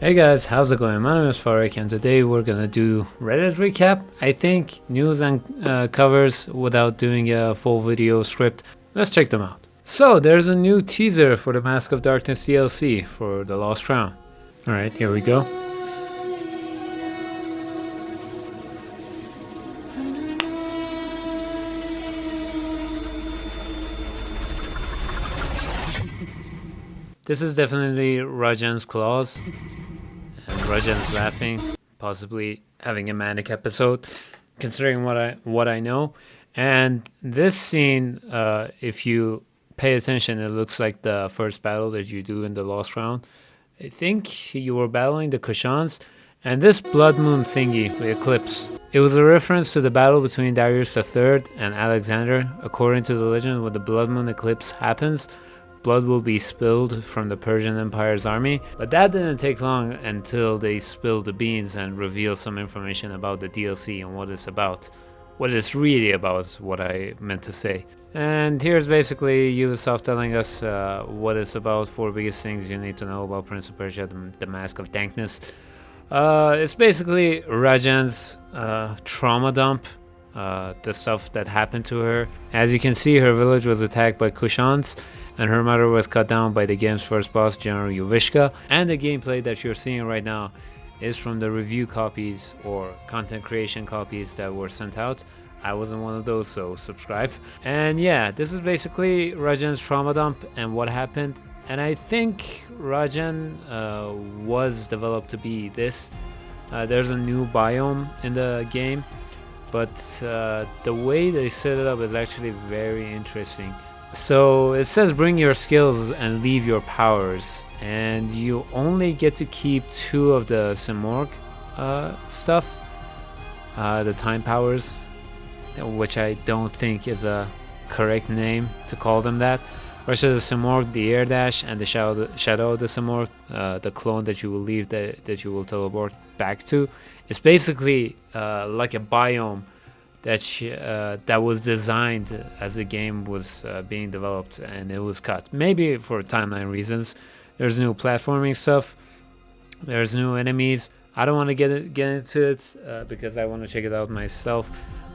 Hey guys, how's it going? My name is Farik and today we're gonna do Reddit recap. I think news and covers without doing a full video script. Let's check them out. So there's a new teaser for the Mask of Darkness DLC for the Lost Crown. Alright, here we go. This is definitely Rajan's claws. And Rajan's laughing, possibly having a manic episode, considering what I know. And this scene, if you pay attention, it looks like the first battle that you do in the Lost Crown. I think you were battling the Kushans, and this blood moon thingy, the eclipse. It was a reference to the battle between Darius III and Alexander. According to the legend, when the blood moon eclipse happens, blood will be spilled from the Persian Empire's army, but that didn't take long until they spilled the beans and revealed some information about the DLC and what it's about. What it's really about is what I meant to say. And here's basically Ubisoft telling us what it's about. 4 biggest things you need to know about Prince of Persia, the Mask of Dankness. It's basically Rajan's trauma dump, the stuff that happened to her. As you can see, her village was attacked by Kushans, and her mother was cut down by the game's first boss, General Yuvishka. And the gameplay that you're seeing right now is from the review copies or content creation copies that were sent out. I wasn't one of those, so subscribe. And yeah, this is basically Rajan's trauma dump and what happened. And I think Rajan was developed to be this. There's a new biome in the game, but the way they set it up is actually very interesting. So it says bring your skills and leave your powers, and you only get to keep 2 of the Simorg stuff, the time powers, which I don't think is a correct name to call them that. Russia the Simorg, the air dash, and the shadow of the Simorg, the clone that you will leave that you will teleport back to. It's basically like a biome that was designed as the game was being developed, and it was cut, maybe for timeline reasons. There's new platforming stuff, there's new enemies. I don't want to get into it because I want to check it out myself.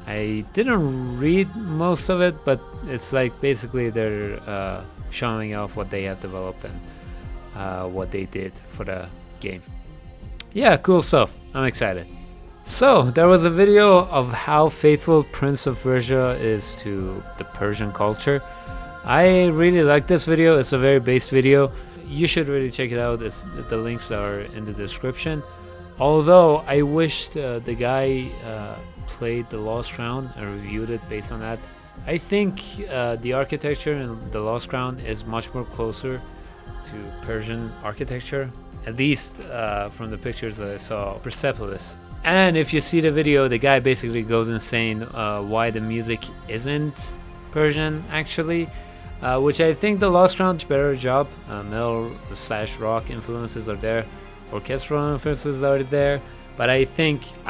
I didn't read most of it, but it's like basically they're showing off what they have developed and what they did for the game. Yeah, cool stuff. I'm excited. So, there was a video of how faithful Prince of Persia is to the Persian culture. I really like this video. It's a very based video. You should really check it out. The links are in the description. Although, I wish the guy played the Lost Crown and reviewed it based on that. I think the architecture in the Lost Crown is much more closer to Persian architecture. At least from the pictures that I saw, Persepolis. And if you see the video, the guy basically goes insane why the music isn't Persian actually, which I think the Lost Crown did a better job. Metal/rock influences are there, orchestral influences are there, but I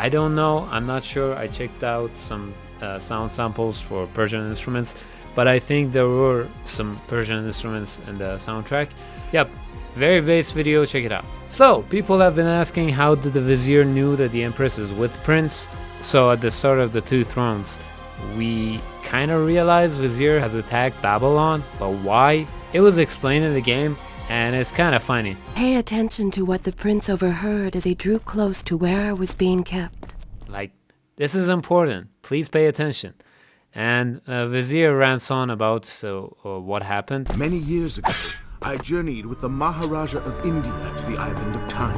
don't know, I'm not sure. I checked out some sound samples for Persian instruments, but I think there were some Persian instruments in the soundtrack. Yep. Very base video, check it out. So, people have been asking how did the Vizier knew that the Empress is with Prince? So at the start of the 2 Thrones, we kind of realized Vizier has attacked Babylon, but why? It was explained in the game, and it's kind of funny. Pay attention to what the prince overheard as he drew close to where I was being kept. Like, this is important, please pay attention. And Vizier rants on about what happened. Many years ago, I journeyed with the Maharaja of India to the island of Time,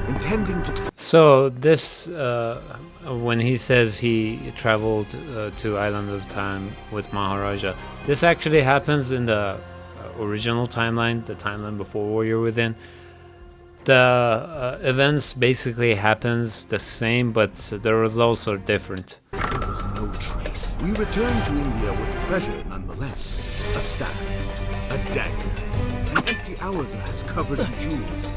intending to... So this, when he says he traveled to Island of Time with Maharaja, this actually happens in the original timeline, the timeline before Warrior Within. The events basically happens the same, but the results are different. There was no trace. We returned to India with treasure nonetheless. A staff, a dagger, an empty hourglass covered in jewels,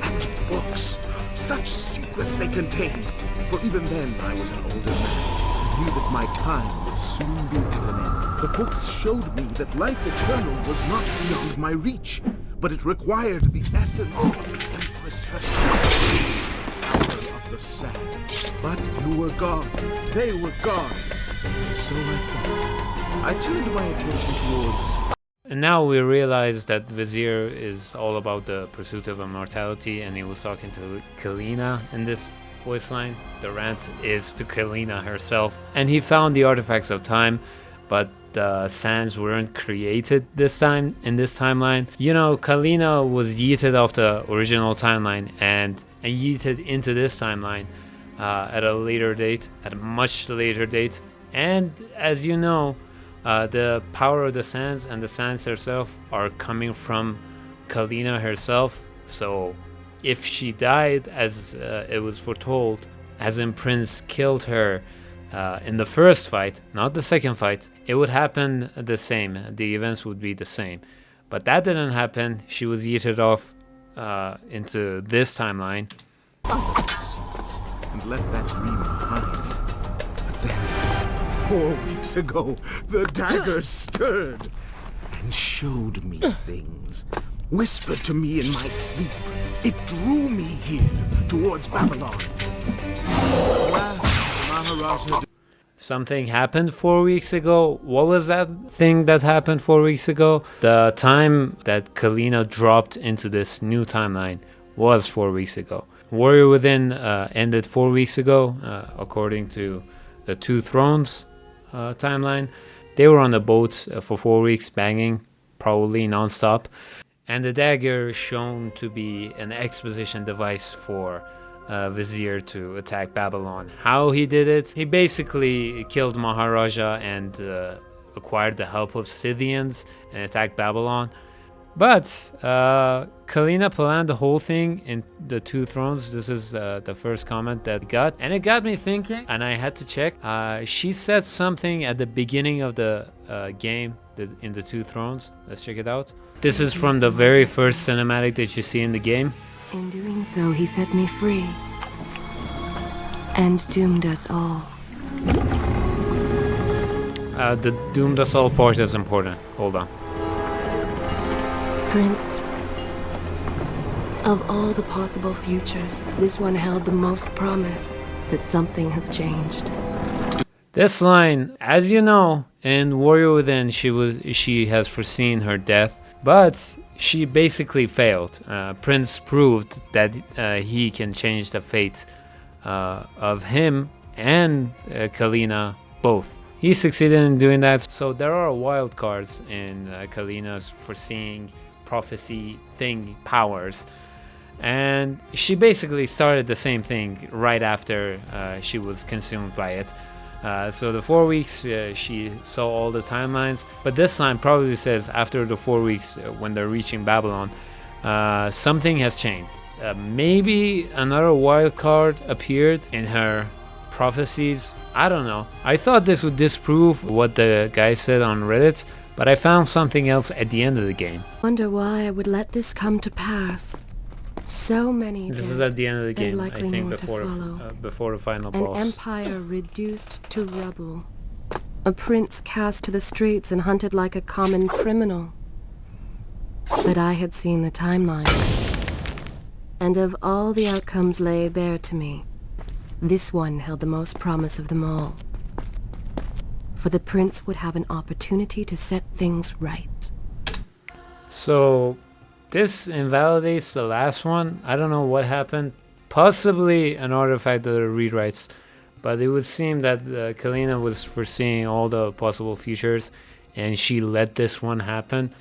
and books. Such secrets they contained. For even then I was an older man, and knew that my time would soon be at an end. The books showed me that life eternal was not beyond my reach, but it required the essence of the Empress herself. But you were gone. They were gone. So I thought. I turned my attention towards... And now we realize that Vizier is all about the pursuit of immortality, and he was talking to Kaileena in this voice line. The rant is to Kaileena herself. And he found the artifacts of time, but the sands weren't created this time in this timeline. You know, Kaileena was yeeted off the original timeline and yeeted into this timeline at a later date, at a much later date. And as you know, the power of the sands and the sands herself are coming from Kaileena herself. So if she died as it was foretold, as in Prince killed her in the first fight, not the second fight, it would happen the same. The events would be the same. But that didn't happen. She was yeeted off into this timeline. And left that dream behind. But then, 4 weeks ago, the dagger stirred and showed me things. Whispered to me in my sleep. It drew me here, towards Babylon. Maharaja... Something happened 4 weeks ago. What was that thing that happened 4 weeks ago? The time that Kaileena dropped into this new timeline was 4 weeks ago. Warrior Within ended 4 weeks ago, according to the Two Thrones timeline. They were on the boat for 4 weeks, banging, probably non-stop. And the dagger shown to be an exposition device for Vizier to attack Babylon. How he did it? He basically killed Maharaja and acquired the help of Scythians and attacked Babylon. But Kaileena planned the whole thing in the Two Thrones. This is the first comment that I got. And it got me thinking, and I had to check. She said something at the beginning of the game in the Two Thrones. Let's check it out. This is from the very first cinematic that you see in the game. In doing so, he set me free. And doomed us all. The doomed us all part is important. Hold on. Prince, of all the possible futures, this one held the most promise, but something has changed. This line, as you know, in Warrior Within, she has foreseen her death, but she basically failed. Prince proved that he can change the fate of him and Kaileena both. He succeeded in doing that, so there are wild cards in Kaileena's foreseeing prophecy thing powers, and she basically started the same thing right after she was consumed by it. So the 4 weeks she saw all the timelines, but this time probably says after the 4 weeks when they're reaching Babylon, something has changed. Maybe another wild card appeared in her prophecies. I don't know. I thought this would disprove what the guy said on Reddit, but I found something else at the end of the game. Wonder why I would let this come to pass. So many. This is at the end of the game, I think, before the final boss. An empire reduced to rubble. A prince cast to the streets and hunted like a common criminal. But I had seen the timeline. And of all the outcomes lay bare to me, this one held the most promise of them all. For the prince would have an opportunity to set things right. So this invalidates the last one. I don't know what happened. Possibly an artifact of the rewrites, but it would seem that Kaileena was foreseeing all the possible futures, and she let this one happen.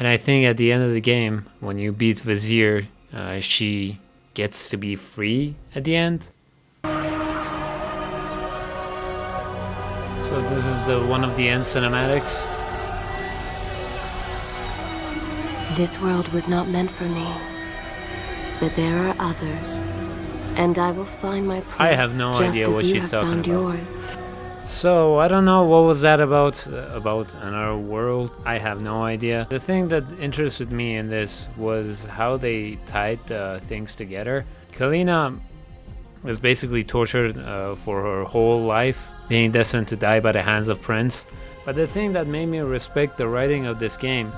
And I think at the end of the game, when you beat Vizier, she gets to be free at the end. So this is the one of the end cinematics. This world was not meant for me, but there are others, and I will find my place. I have no idea what she's talking about. Yours. So I don't know what was that about another world. I have no idea. The thing that interested me in this was how they tied things together. Kaileena was basically tortured for her whole life, being destined to die by the hands of Prince. But the thing that made me respect the writing of this game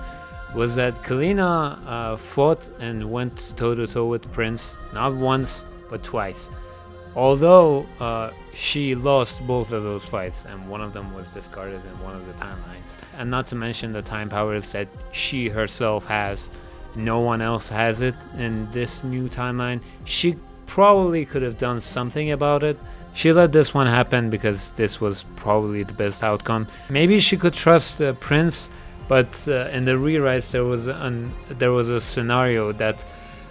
was that Kaileena fought and went toe-to-toe with Prince, not once, but twice. Although she lost both of those fights, and one of them was discarded in one of the timelines. And not to mention the time powers that she herself has. No one else has it in this new timeline. She probably could have done something about it. She let this one happen because this was probably the best outcome. Maybe she could trust the prince, but in the rewrites there was a scenario that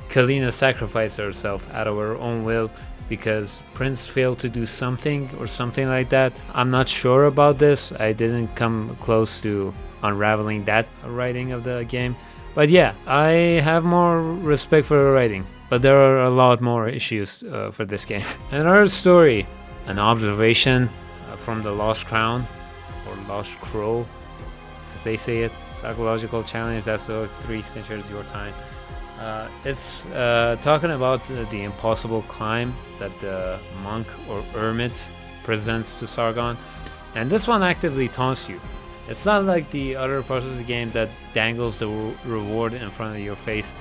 Kaileena sacrificed herself out of her own will because Prince failed to do something or something like that. I'm not sure about this. I didn't come close to unraveling that writing of the game. But yeah, I have more respect for the writing. But there are a lot more issues for this game. Another story, an observation from the Lost Crown, or Lost Crow, as they say it. Psychological challenge, that's 3 Snitchers Your Time. It's talking about the impossible climb that the monk or hermit presents to Sargon, and this one actively taunts you. It's not like the other parts of the game that dangles the reward in front of your face,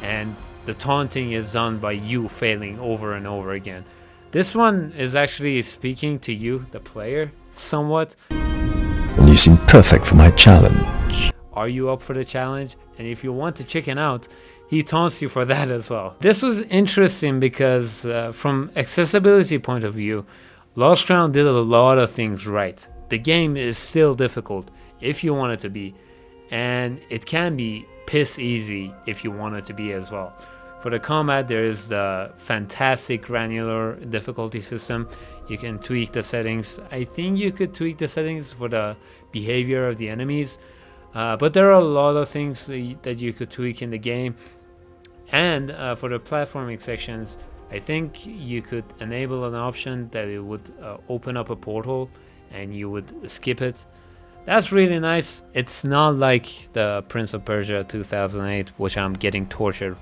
and the taunting is done by you failing over and over again. This one is actually speaking to you, the player, somewhat. Well, you seem perfect for my challenge. Are you up for the challenge? And if you want to chicken out, he taunts you for that as well. This was interesting because from accessibility point of view, Lost Crown did a lot of things right. The game is still difficult if you want it to be, and it can be piss easy if you want it to be as well. For the combat, there is the fantastic granular difficulty system. You can tweak the settings. I think you could tweak the settings for the behavior of the enemies, but there are a lot of things that you could tweak in the game. And for the platforming sections, I think you could enable an option that it would open up a portal and you would skip it. That's really nice. It's not like the Prince of Persia 2008, which I'm getting tortured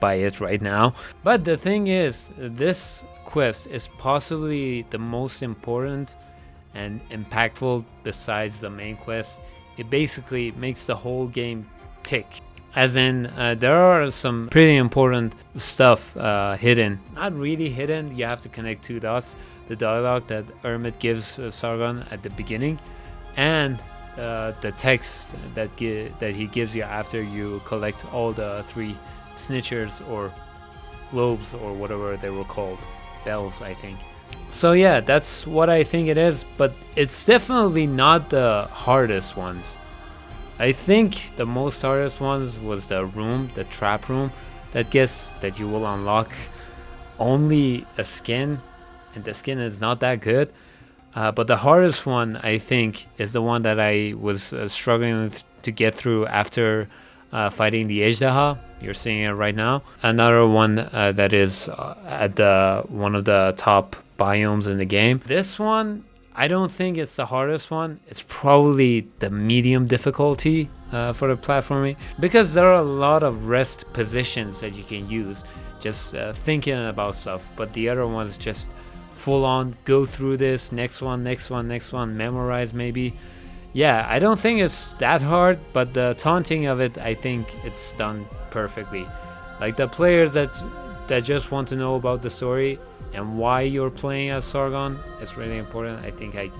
by it right now. But the thing is, this quest is possibly the most important and impactful besides the main quest. It basically makes the whole game tick. As in, there are some pretty important stuff hidden. Not really hidden, you have to connect 2 dots. The dialogue that Hermit gives Sargon at the beginning, and the text that he gives you after you collect all the 3 snitchers or globes or whatever they were called. Bells, I think. So yeah, that's what I think it is, but it's definitely not the hardest ones. I think the most hardest ones was the room, the trap room, that you will unlock only a skin, and the skin is not that good. But the hardest one, I think, is the one that I was struggling to get through after fighting the Ejdaha. You're seeing it right now. Another one that is at one of the top biomes in the game. This one, I don't think it's the hardest one. It's probably the medium difficulty for the platforming, because there are a lot of rest positions that you can use, just thinking about stuff. But the other ones just full on go through this, next one, memorize maybe. Yeah, I don't think it's that hard, but the taunting of it, I think it's done perfectly. Like the players that just want to know about the story and why you're playing as Sargon, it's really important. I think I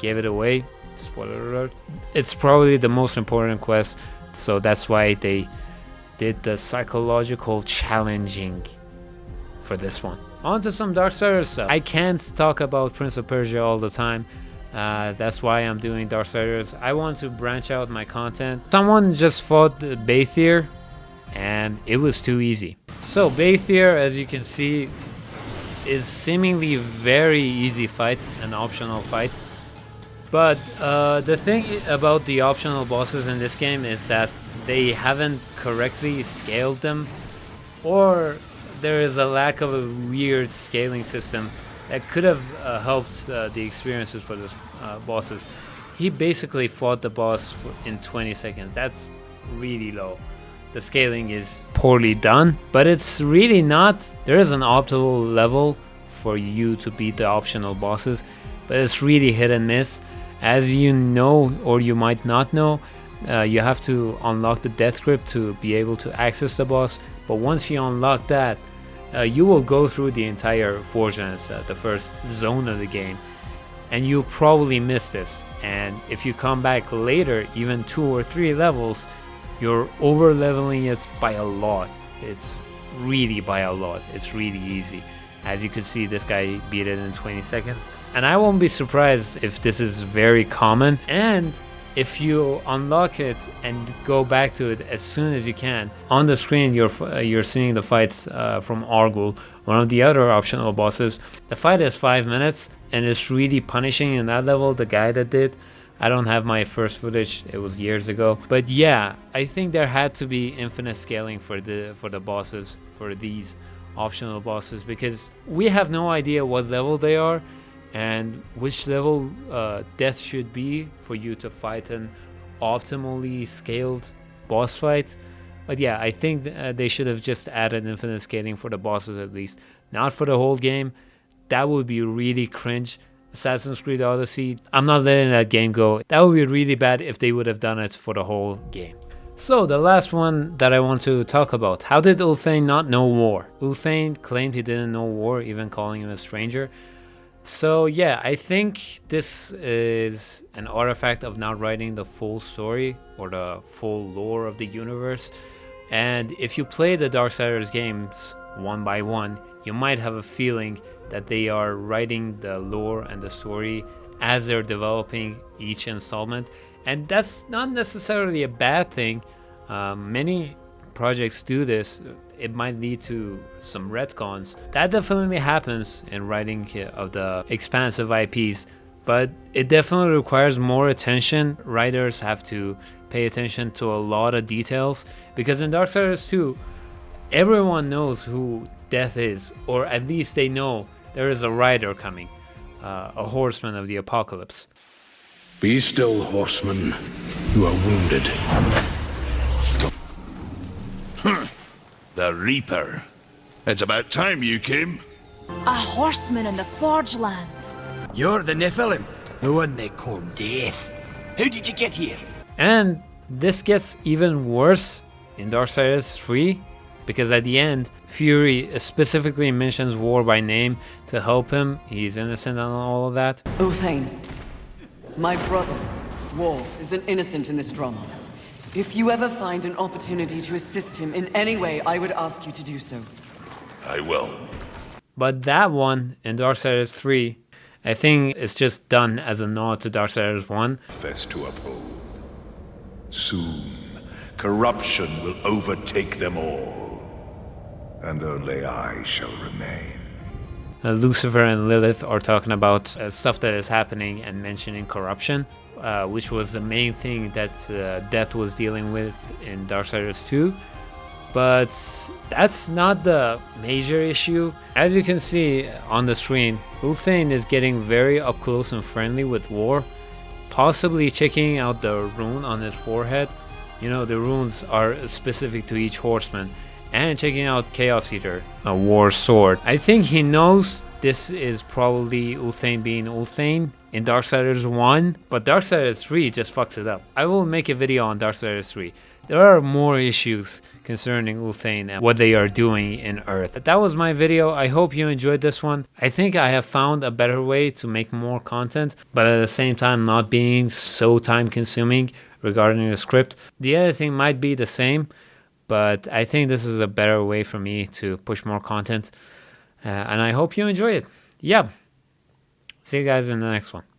gave it away. Spoiler alert. It's probably the most important quest, so that's why they did the psychological challenging for this one. On to some Darksiders stuff. I can't talk about Prince of Persia all the time. That's why I'm doing Darksiders. I want to branch out my content. Someone just fought Vizier, and it was too easy. So Vizier, as you can see, is seemingly very easy fight, an optional fight. But the thing about the optional bosses in this game is that they haven't correctly scaled them, or there is a lack of a weird scaling system that could have helped the experiences for the bosses. He basically fought the boss in 20 seconds. That's really low. The scaling is poorly done, but it's really not. There is an optimal level for you to beat the optional bosses, but it's really hit and miss. As you know, or you might not know, you have to unlock the death grip to be able to access the boss, but once you unlock that, you will go through the entire Forgelands, the first zone of the game, and you probably miss this. And if you come back later, even 2 or 3 levels, you're over leveling it by a lot. It's really by a lot. It's really easy. As you can see, this guy beat it in 20 seconds. And I won't be surprised if this is very common. And if you unlock it and go back to it as soon as you can, on the screen you're seeing the fights from Argul, one of the other optional bosses. The fight is 5 minutes, and it's really punishing in that level. The guy that did, I don't have my first footage, it was years ago. But yeah, I think there had to be infinite scaling for the bosses, for these optional bosses, because we have no idea what level they are and which level death should be for you to fight an optimally scaled boss fight. But yeah, I think they should have just added infinite scaling for the bosses at least, not for the whole game. That would be really cringe. Assassin's Creed Odyssey, I'm not letting that game go. That would be really bad if they would have done it for the whole game. So the last one that I want to talk about, how did Ulthane not know war? Ulthane claimed he didn't know war, even calling him a stranger. So yeah, I think this is an artifact of not writing the full story or the full lore of the universe. And if you play the Darksiders games one by one, you might have a feeling that they are writing the lore and the story as they're developing each installment. And that's not necessarily a bad thing. Many projects do this. It might lead to some retcons. That definitely happens in writing of the expansive IPs, but it definitely requires more attention. Writers have to pay attention to a lot of details, because in Darksiders 2, everyone knows who Death is, or at least they know there is a rider coming, a horseman of the apocalypse. Be still, horseman. You are wounded. The Reaper. It's about time you came. A horseman in the Forgelands. You're the Nephilim, the one they call Death. How did you get here? And this gets even worse in Darksiders 3, because at the end, Fury specifically mentions War by name to help him. He's innocent on all of that. Ulthane, my brother, War, is an innocent in this drama. If you ever find an opportunity to assist him in any way, I would ask you to do so. I will. But that one in Darksiders 3, I think it's just done as a nod to Darksiders 1. Fest to uphold. Soon, corruption will overtake them all, and only I shall remain. Lucifer and Lilith are talking about stuff that is happening and mentioning corruption, which was the main thing that Death was dealing with in Darksiders 2. But that's not the major issue. As you can see on the screen, Ulthane is getting very up close and friendly with War, possibly checking out the rune on his forehead. You know, the runes are specific to each horseman. And checking out Chaos Eater, a War sword. I think he knows this is probably Ulthane being Ulthane in Darksiders 1, but Darksiders 3 just fucks it up. I will make a video on Darksiders 3. There are more issues concerning Ulthane and what they are doing in Earth. But that was my video. I hope you enjoyed this one. I think I have found a better way to make more content, but at the same time not being so time consuming regarding the script. The editing might be the same, but I think this is a better way for me to push more content. And I hope you enjoy it. Yeah. See you guys in the next one.